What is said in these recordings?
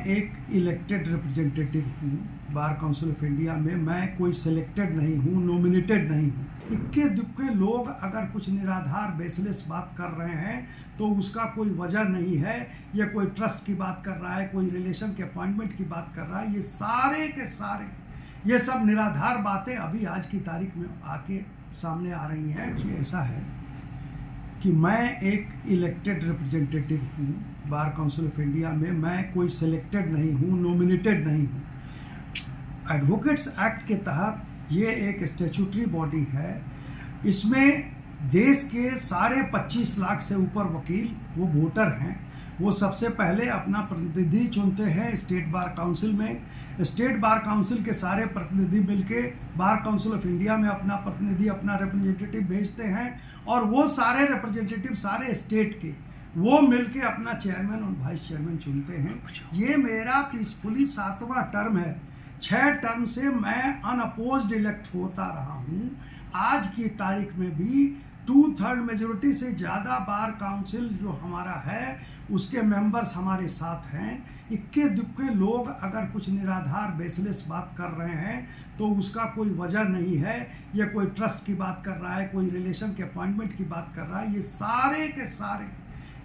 एक elected representative हूँ bar council of India में। मैं कोई सिलेक्टेड नहीं हूँ, नॉमिनेटेड नहीं हूँ। इक्के दुक्के लोग अगर कुछ निराधार बेसलेस बात कर रहे हैं तो उसका कोई वजह नहीं है। ये कोई ट्रस्ट की बात कर रहा है, कोई रिलेशन के अपॉइंटमेंट की बात कर रहा है, ये सारे के सारे ये सब निराधार बातें अभी आज की तारीख में आके सामने आ रही हैं। कि ऐसा है कि मैं एक इलेक्टेड रिप्रेजेंटेटिव हूँ बार काउंसिल ऑफ इंडिया में। मैं कोई सिलेक्टेड नहीं हूँ, नॉमिनेटेड नहीं हूँ। एडवोकेट्स एक्ट के तहत ये एक स्टैट्यूटरी बॉडी है। इसमें देश के सारे 25 लाख से ऊपर वकील वो वोटर हैं। वो सबसे पहले अपना प्रतिनिधि चुनते हैं स्टेट बार काउंसिल में। स्टेट बार काउंसिल के सारे प्रतिनिधि मिलके बार काउंसिल ऑफ इंडिया में अपना प्रतिनिधि, अपना रिप्रेजेंटेटिव भेजते हैं और वो सारे रिप्रेजेंटेटिव सारे स्टेट के वो मिलके अपना चेयरमैन और वाइस चेयरमैन चुनते हैं। ये मेरा पीसफुली 7वां टर्म है। 6 टर्म से मैं अनअपोज्ड इलेक्ट होता रहा हूँ। आज की तारीख में भी 2/3 मेजोरिटी से ज़्यादा बार काउंसिल जो हमारा है उसके मेंबर्स हमारे साथ हैं। इक्के दुक्के लोग अगर कुछ निराधार बेसलेस बात कर रहे हैं तो उसका कोई वजह नहीं है। ये कोई ट्रस्ट की बात कर रहा है, कोई रिलेशन के अपॉइंटमेंट की बात कर रहा है, ये सारे के सारे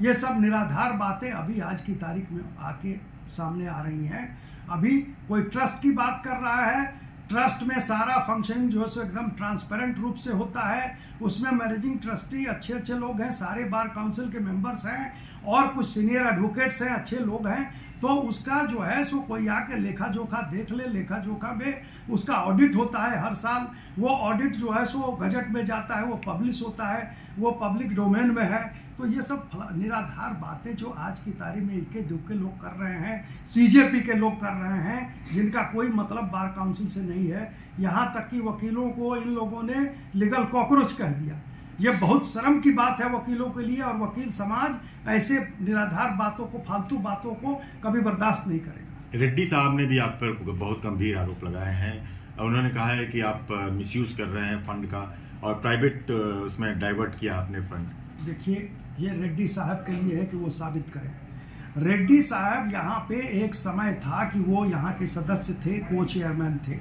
ये सब निराधार बातें अभी आज की तारीख में आके सामने आ रही हैं। अभी कोई ट्रस्ट की बात कर रहा है, ट्रस्ट में सारा फंक्शनिंग जो है सो एकदम ट्रांसपेरेंट रूप से होता है। उसमें मैनेजिंग ट्रस्टी अच्छे अच्छे लोग हैं, सारे बार काउंसिल के मेंबर्स हैं और कुछ सीनियर एडवोकेट्स हैं, अच्छे लोग हैं। तो उसका जो है सो कोई आके लेखा जोखा देख ले। लेखा जोखा में उसका ऑडिट होता है हर साल। वो ऑडिट जो है सो गजट में जाता है, वो पब्लिश होता है, वो पब्लिक डोमेन में है। तो ये सब निराधार बातें जो आज की तारीख में इक्के दुक्के लोग कर रहे हैं, सीजेपी के लोग कर रहे हैं, जिनका कोई मतलब बार काउंसिल से नहीं है। यहाँ तक कि वकीलों को इन लोगों ने लीगल कॉकरोच कह दिया। ये बहुत शर्म की बात है वकीलों के लिए, और वकील समाज ऐसे निराधार बातों को, फालतू बातों को कभी बर्दाश्त नहीं करेगा। रेड्डी साहब ने भी आप पर बहुत गंभीर आरोप लगाए हैं। उन्होंने कहा है कि आप मिसयूज कर रहे हैं फंड का और प्राइवेट उसमें डाइवर्ट किया आपने फंड। देखिए, ये रेड्डी साहब के लिए है कि वो साबित करें। रेड्डी साहब यहाँ पे एक समय था कि वो यहाँ के सदस्य थे, को चेयरमैन थे।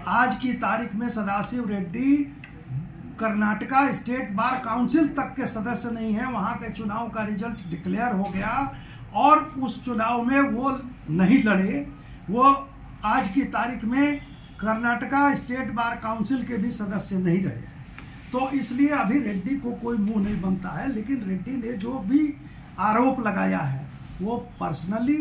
आज की तारीख में Sadashiv Reddy Karnataka state bar council तक के सदस्य नहीं है। वहाँ के चुनाव का रिजल्ट डिक्लेयर हो गया और उस चुनाव में वो नहीं लड़े। वो आज की तारीख में कर्नाटका स्टेट बार काउंसिल के भी सदस्य नहीं रहे। तो इसलिए अभी रेड्डी को कोई मुंह नहीं बनता है। लेकिन रेड्डी ने जो भी आरोप लगाया है वो पर्सनली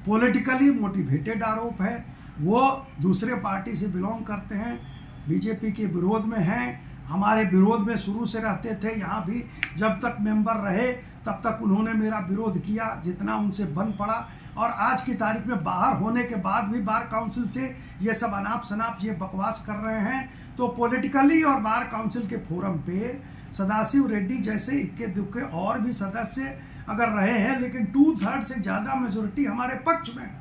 पॉलिटिकली मोटिवेटेड आरोप है। वो दूसरे पार्टी से बिलोंग करते हैं, बीजेपी के विरोध में हैं, हमारे विरोध में शुरू से रहते थे। यहाँ भी जब तक मेंबर रहे तब तक उन्होंने मेरा विरोध किया जितना उनसे बन पड़ा। और आज की तारीख में बाहर होने के बाद भी बार काउंसिल से ये सब अनाप शनाप ये बकवास कर रहे हैं। तो पॉलिटिकली और बार काउंसिल के फोरम पे सदाशिव रेड्डी जैसे इक्के दुक्के और भी सदस्य अगर रहे हैं, लेकिन 2/3 से ज़्यादा मेजोरिटी हमारे पक्ष में है।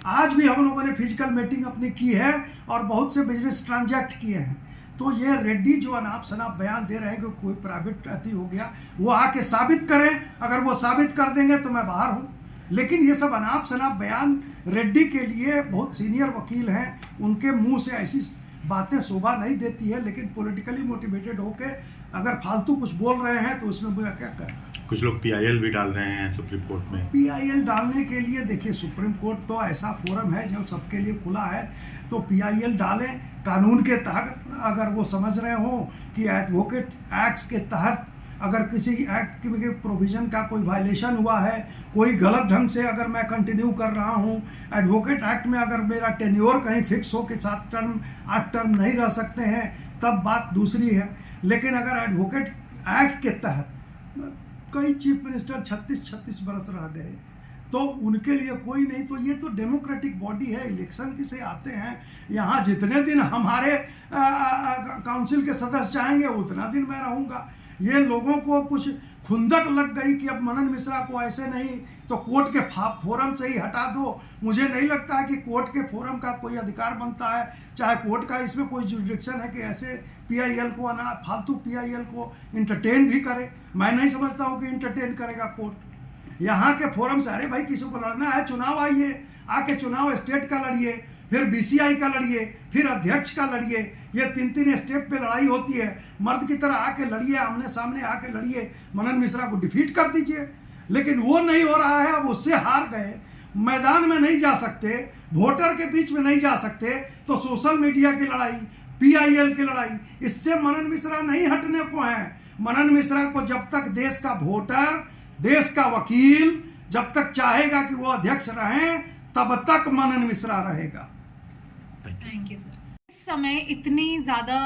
आज भी हम लोगों ने फिजिकल मीटिंग अपनी की है और बहुत से बिजनेस ट्रांजैक्ट किए हैं। तो ये रेड्डी जो अनाप शनाप बयान दे रहे हैं कि कोई प्राइवेट अति हो गया, वो आके साबित करें। अगर वो साबित कर देंगे तो मैं बाहर हूँ। लेकिन ये सब अनाप शनाप बयान रेड्डी के लिए, बहुत सीनियर वकील हैं, उनके मुंह से ऐसी बातें शोभा नहीं देती है। लेकिन पॉलिटिकली मोटिवेटेड होके अगर फालतू कुछ बोल रहे हैं तो उसमें मेरा क्या कहना। कुछ लोग PIL भी डाल रहे हैं सुप्रीम कोर्ट में। PIL डालने के लिए देखिए, सुप्रीम कोर्ट तो ऐसा फोरम है जो सबके लिए खुला है। तो PIL डालें कानून के तहत। अगर वो समझ रहे हो कि एडवोकेट एक्ट्स के तहत अगर किसी एक्ट के प्रोविज़न का कोई वायलेशन हुआ है, कोई गलत ढंग से अगर मैं कंटिन्यू कर रहा हूँ, एडवोकेट एक्ट में अगर मेरा टेन्योर कहीं फिक्स हो कि 7 टर्म 8 टर्म नहीं रह सकते हैं, तब बात दूसरी है। लेकिन अगर एडवोकेट एक्ट के तहत कई चीफ मिनिस्टर 36 बरस रह गए तो उनके लिए कोई नहीं। तो ये तो डेमोक्रेटिक बॉडी है, इलेक्शन किसे आते हैं। यहाँ जितने दिन हमारे काउंसिल के सदस्य चाहेंगे उतना दिन मैं रहूँगा। ये लोगों को कुछ खुंदक लग गई कि अब मनन मिश्रा को ऐसे नहीं तो कोर्ट के फोरम से ही हटा दो। मुझे नहीं लगता है कि कोर्ट के फोरम का कोई अधिकार बनता है, चाहे कोर्ट का इसमें कोई जुरिडिक्शन है कि ऐसे PIL को फालतू PIL को इंटरटेन भी करे। मैं नहीं समझता हूँ कि इंटरटेन करेगा कोर्ट। यहाँ के फोरम से अरे भाई किसी को लड़ना है चुनाव आइए, आके चुनाव स्टेट का लड़िए, फिर बीसीआई का लड़िए, फिर अध्यक्ष का लड़िए। ये 3-3 स्टेप पे लड़ाई होती है। मर्द की तरह आके लड़िए, आमने सामने आके लड़िए, मनन मिश्रा को डिफीट कर दीजिए। लेकिन वो नहीं हो रहा है। अब उससे हार गए, मैदान में नहीं जा सकते, वोटर के बीच में नहीं जा सकते, तो सोशल मीडिया की लड़ाई, पीआईएल की लड़ाई, इससे मनन मिश्रा नहीं हटने को है। मनन मिश्रा को जब तक देश का वोटर, देश का वकील जब तक चाहेगा कि वो अध्यक्ष रहें, तब तक मनन मिश्रा रहेगा। Thank you sir. इस समय इतनी ज़्यादा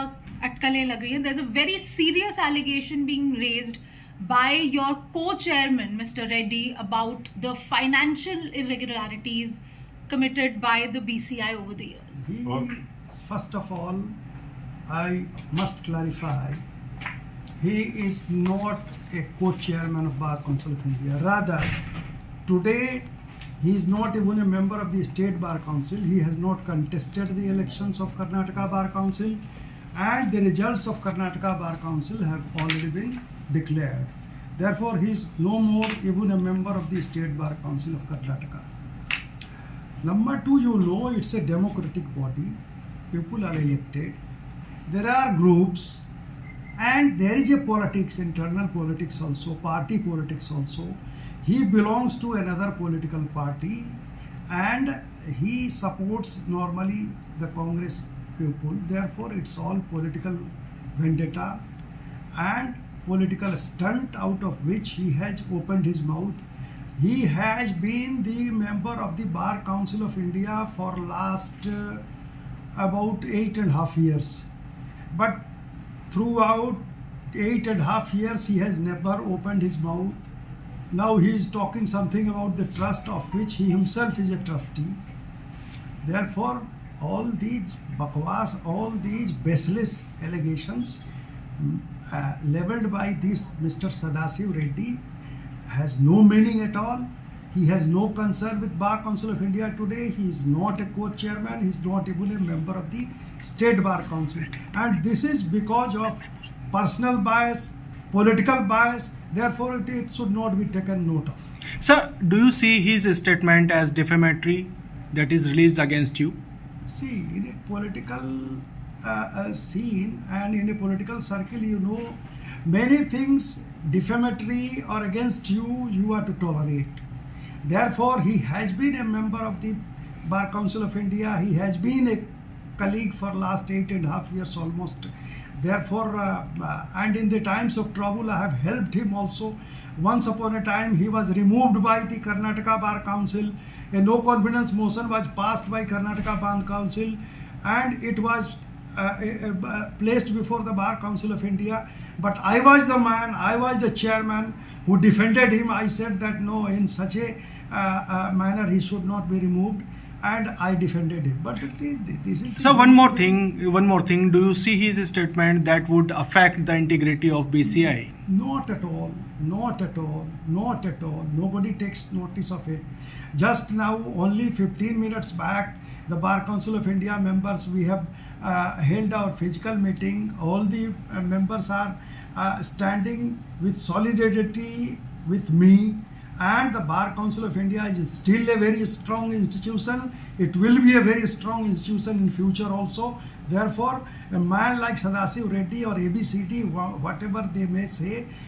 अटकलें लग रही है। There is a very serious allegation being raised by your co-chairman Mr. Reddy about the financial irregularities committed by the BCI over the years. First of all, I must clarify, he is not a co-chairman of Bar Council of India. Rather, today he is not even a member of the State Bar Council. He has not contested the elections of Karnataka Bar Council, and the results of Karnataka Bar Council have already been declared. Therefore, he is no more even a member of the State Bar Council of Karnataka. Number two, you know, it's a democratic body. People are elected. There are groups, and there is a politics, internal politics also, party politics also. He belongs to another political party, and he supports normally the Congress people. Therefore, it's all political vendetta and political stunt out of which he has opened his mouth. He has been the member of the Bar Council of India for last about 8.5 years. But throughout 8.5 years, he has never opened his mouth. Now he is talking something about the trust of which he himself is a trustee. Therefore, all these bakwas, all these baseless allegations leveled by this Mr. Sadasiv Reddy has no meaning at all. He has no concern with Bar Council of India today. He is not a co-chairman. He is not even a member of the State Bar Council. And this is because of personal bias, political bias. Therefore, it should not be taken note of. Sir, do you see his statement as defamatory that is released against you? See, in a political scene and in a political circle, you know, many things defamatory or against you, you are to tolerate. Therefore, he has been a member of the Bar Council of India. He has been a colleague for last 8.5 years almost. Therefore, and in the times of trouble, I have helped him also. Once upon a time, he was removed by the Karnataka Bar Council. A no confidence motion was passed by Karnataka Bar Council, and it was placed before the Bar Council of India. But I was the man, I was the chairman who defended him. I said that no, in such a manner he should not be removed, and I defended him. But this is... So one more thing. Do you see his statement that would affect the integrity of BCI? Not at all. Not at all. Not at all. Nobody takes notice of it. Just now, only 15 minutes back, the Bar Council of India members, we have held our physical meeting. All the members are standing with solidarity with me, and the Bar Council of India is still a very strong institution. It will be a very strong institution in future also. Therefore, a man like Sadasiv Reddy or ABCD, whatever they may say,